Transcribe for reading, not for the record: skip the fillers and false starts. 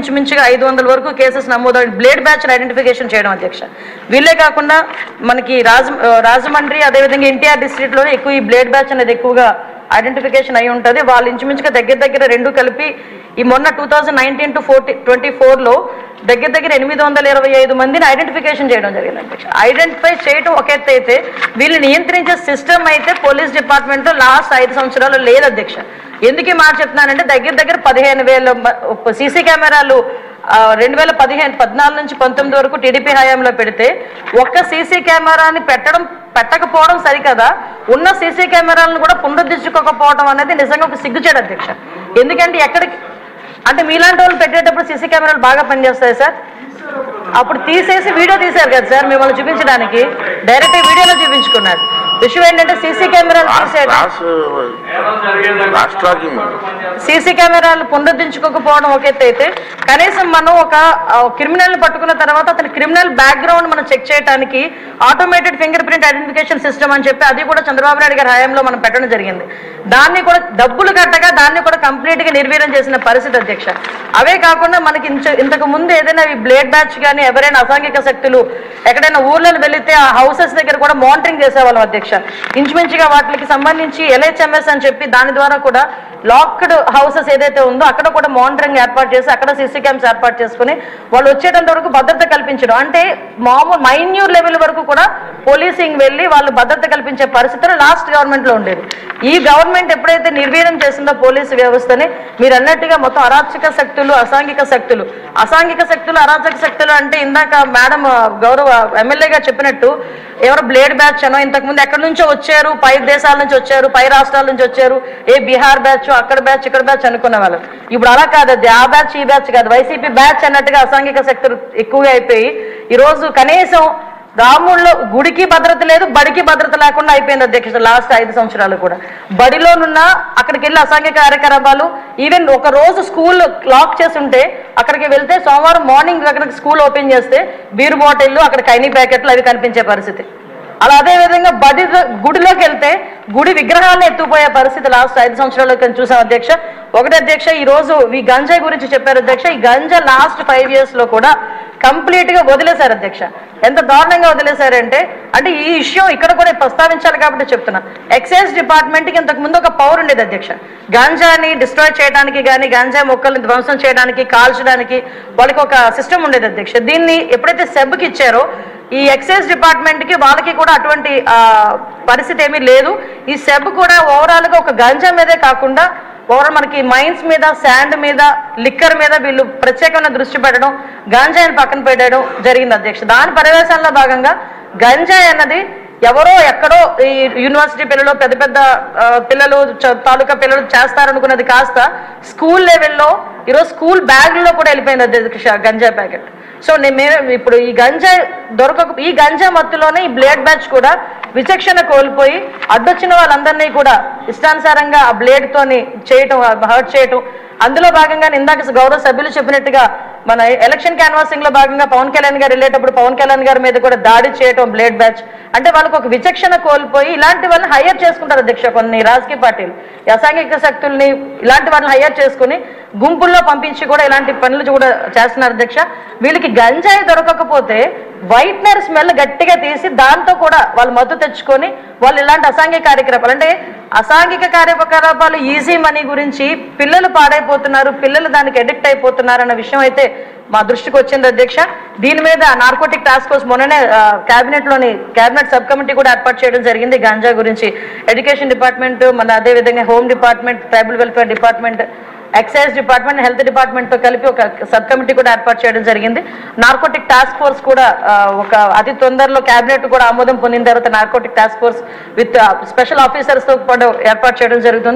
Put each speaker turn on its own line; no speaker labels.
ఇంచుమించుగా 500 వరకు కేసెస్ నమోదు బ్లేడ్ బ్యాచ్ ఐడెంటిఫికేషన్ చేయడం అధ్యక్ష. వీళ్ళే కాకుండా మనకి రాజమండ్రి అదేవిధంగా ఎన్టీఆర్ డిస్ట్రిక్ట్లోనే ఎక్కువ ఈ బ్లేడ్ బ్యాచ్ అనేది ఎక్కువగా ఐడెంటిఫికేషన్ అయి ఉంటుంది. వాళ్ళు ఇంచుమించుగా దగ్గర రెండు కలిపి ఈ మొన్న 2019 to 24లో దగ్గర 825 మందిని ఐడెంటిఫికేషన్ చేయడం జరిగింది అధ్యక్ష. ఐడెంటిఫై చేయడం ఒక ఎత్తు అయితే వీళ్ళు నియంత్రించే సిస్టమ్ అయితే పోలీస్ డిపార్ట్మెంట్లో లాస్ట్ 5 సంవత్సరాలు లేదు అధ్యక్ష. ఎందుకు ఈ మాట చెప్తున్నానంటే దగ్గర 15,000 సీసీ కెమెరాలు 2014 నుంచి 19 వరకు టీడీపీ హయాంలో పెడితే ఒక్క సీసీ కెమెరాని పెట్టకపోవడం సరికదా, ఉన్న సీసీ కెమెరాలను కూడా పునరుద్ధరించుకోకపోవడం అనేది నిజంగా ఒక సిగ్గుచేటు అధ్యక్ష. ఎందుకంటే ఎక్కడికి అంటే మీలాంటి వాళ్ళు పెట్టేటప్పుడు సీసీ కెమెరాలు బాగా పనిచేస్తాయి సార్. అప్పుడు తీసేసి వీడియో తీశారు కదా సార్, మిమ్మల్ని చూపించడానికి డైరెక్ట్ వీడియోలో చూపించుకున్నారు. విషయం ఏంటంటే సీసీ కెమెరాలు సీసీ కెమెరాలు పునరుద్ధరించుకోకపోవడం ఒక ఎత్తు అయితే కనీసం మనం ఒక క్రిమినల్ పట్టుకున్న తర్వాత అతని క్రిమినల్ బ్యాక్గ్రౌండ్ మనం చెక్ చేయడానికి automated finger print identification system అని చెప్పి అది కూడా చంద్రబాబు నాయుడు గారి హయాంలో మనం పెట్టడం జరిగింది. దాన్ని కూడా డబ్బులు కట్టగా దాన్ని కూడా కంప్లీట్గా నిర్వీర్యం చేసిన పరిస్థితి అధ్యక్ష. అవే కాకుండా మనకి ఇంతకు ముందు ఏదైనా ఈ బ్లేడ్ బ్యాచ్ కానీ ఎవరైనా అసాంఘిక శక్తులు ఎక్కడైనా ఊర్లను వెళితే ఆ హౌసెస్ దగ్గర కూడా మానిటరింగ్ చేసేవాళ్ళం అధ్యక్ష. ఇంచుమించుగా వాటికి సంబంధించి LHMS అని చెప్పి దాని ద్వారా కూడా లాక్డ్ హౌసెస్ ఏదైతే ఉందో అక్కడ కూడా మానిటరింగ్ ఏర్పాటు చేసి అక్కడ సీసీ క్యామ్స్ ఏర్పాటు చేసుకుని వాళ్ళు వచ్చేటంత వరకు భద్రత కల్పించడం, అంటే మామూలు మైన్యూర్ లెవెల్ వరకు కూడా పోలీసింగ్ వెళ్ళి వాళ్ళు భద్రత కల్పించే పరిస్థితులు లాస్ట్ గవర్నమెంట్లో ఉండేది. ఈ గవర్నమెంట్ ఎప్పుడైతే నిర్వీర్యం చేసిందో పోలీసు వ్యవస్థని, మీరు అన్నట్టుగా మొత్తం అరాచక శక్తులు అసాంఘిక శక్తులు అరాచక శక్తులు అంటే ఇందాక మేడం గౌరవ ఎమ్మెల్యేగా చెప్పినట్టు ఎవరు బ్లేడ్ బ్యాచ్ అనో ఇంతకుముందు ఎక్కడి నుంచో వచ్చారు, పై దేశాల నుంచి వచ్చారు, పై రాష్ట్రాల నుంచి వచ్చారు, బీహార్ బ్యాచ్ అక్కడ బ్యాచ్ ఇక్కడ బ్యాచ్ అనుకునే వాళ్ళు. ఇప్పుడు అలా కాదు, అది ఆ బ్యాచ్ ఈ బ్యాచ్ కాదు, వైసీపీ బ్యాచ్ అన్నట్టుగా అసాంఘిక శక్తులు ఎక్కువగా అయిపోయి ఈరోజు కనీసం రాముల్లో గుడికి భద్రత లేదు, బడికి భద్రత లేకుండా అయిపోయింది అధ్యక్ష. లాస్ట్ 5 సంవత్సరాలు కూడా బడిలోనున్న అక్కడికి వెళ్ళి అసాంఘిక కార్యకలాపాలు, ఈవెన్ ఒక రోజు స్కూల్ లాక్ చేసి ఉంటే అక్కడికి వెళ్తే సోమవారం మార్నింగ్ అక్కడికి స్కూల్ ఓపెన్ చేస్తే బీరు బాటిళ్ళు అక్కడ కైనీ ప్యాకెట్లు అవి కనిపించే పరిస్థితి. అలా అదేవిధంగా గుడిలోకి వెళ్తే గుడి విగ్రహాలను ఎత్తుకుపోయే పరిస్థితి లాస్ట్ 5 సంవత్సరాలు చూసాం అధ్యక్ష. ఒకటి అధ్యక్ష, ఈ రోజు ఈ గంజాయి గురించి చెప్పారు అధ్యక్ష. ఈ గంజా లాస్ట్ 5 yearsలో కూడా కంప్లీట్గా వదిలేశారు అధ్యక్ష. ఎంత దారుణంగా వదిలేశారంటే, అంటే ఈ విషయం ఇక్కడ కూడా ప్రస్తావించాలి కాబట్టి చెప్తున్నా. ఎక్సైజ్ డిపార్ట్మెంట్కి ఇంతకుముందు ఒక పవర్ ఉండేది అధ్యక్ష. గాంజాని డిస్ట్రాయ్ చేయడానికి కానీ గాంజా మొక్కల్ని ధ్వంసం చేయడానికి కాల్చడానికి వాళ్ళకి ఒక సిస్టమ్ ఉండేది అధ్యక్ష. దీన్ని ఎప్పుడైతే సెబ్కి ఇచ్చారో ఈ ఎక్సైజ్ డిపార్ట్మెంట్కి వాళ్ళకి కూడా అటువంటి పరిస్థితి ఏమీ లేదు. ఈ సెబ్ కూడా ఓవరాల్గా ఒక గంజా మీదే కాకుండా ఓవరాల్ మనకి మైన్స్ మీద, శాండ్ మీద, లిక్కర్ మీద వీళ్ళు ప్రత్యేకమైన దృష్టి పెట్టడం, గంజాయిని పక్కన పెట్టడం జరిగింది అధ్యక్ష. దాని పర్యవేక్షణలో భాగంగా గంజాయి అన్నది ఎవరో ఎక్కడో ఈ యూనివర్సిటీ పిల్లలు పెద్ద పిల్లలు తాలూకా పిల్లలు చేస్తారనుకున్నది కాస్త స్కూల్ లెవెల్లో ఈరోజు స్కూల్ బ్యాగ్లో కూడా వెళ్ళిపోయింది అధ్యక్ష గంజాయి ప్యాకెట్. సో నేను ఇప్పుడు ఈ గంజా మత్తులోనే ఈ బ్లేడ్ బ్యాచ్ కూడా విచక్షణ కోల్పోయి అడ్డొచ్చిన వాళ్ళందరినీ కూడా ఇష్టానుసారంగా ఆ బ్లేడ్తోని చేయటం, హర్ట్ చేయటం. అందులో భాగంగా ఇందాక గౌరవ సభ్యులు చెప్పినట్టుగా మన ఎలక్షన్ క్యాన్వాసింగ్ లో భాగంగా పవన్ కళ్యాణ్ గారు వెళ్ళేటప్పుడు పవన్ కళ్యాణ్ గారి మీద కూడా దాడి చేయటం బ్లేడ్ బ్యాచ్. అంటే వాళ్ళకు ఒక విచక్షణ కోల్పోయి ఇలాంటి వాళ్ళని హైయర్ చేసుకుంటారు అధ్యక్ష. కొన్ని రాజకీయ పార్టీలు అసాంఘిక శక్తుల్ని ఇలాంటి వాళ్ళని హైయర్ చేసుకుని గుంపుల్లో పంపించి కూడా ఇలాంటి పనులు కూడా చేస్తున్నారు అధ్యక్ష. వీళ్ళకి గంజాయి దొరకకపోతే వైట్నర్ స్మెల్ గట్టిగా తీసి దాంతో కూడా వాళ్ళు మత్తు తెచ్చుకొని వాళ్ళు ఇలాంటి అసాంఘిక కార్యకలాపాలు, అంటే అసాంఘిక కార్యకలాపాలు ఈజీ మనీ గురించి పిల్లలు పాడైపోతున్నారు, పిల్లలు దానికి అడిక్ట్ అయిపోతున్నారు అన్న విషయం అయితే మా దృష్టికి వచ్చింది అధ్యక్ష. దీని మీద నార్కోటిక్ టాస్క్ ఫోర్స్ మొన్ననే క్యాబినెట్ సబ్ కమిటీ కూడా ఏర్పాటు చేయడం జరిగింది. గాంజా గురించి ఎడ్యుకేషన్ డిపార్ట్మెంట్, మన అదేవిధంగా home department, tribal welfare department, excise department, health డిపార్ట్మెంట్తో కలిపి ఒక సబ్ కమిటీ కూడా ఏర్పాటు చేయడం జరిగింది. నార్కోటిక్ టాస్క్ ఫోర్స్ కూడా ఒక అతి తొందరలో క్యాబినెట్ కూడా ఆమోదం పొందిన తర్వాత narcotic task force with special ఆఫీసర్స్తో కూడా ఏర్పాటు చేయడం జరుగుతుంది.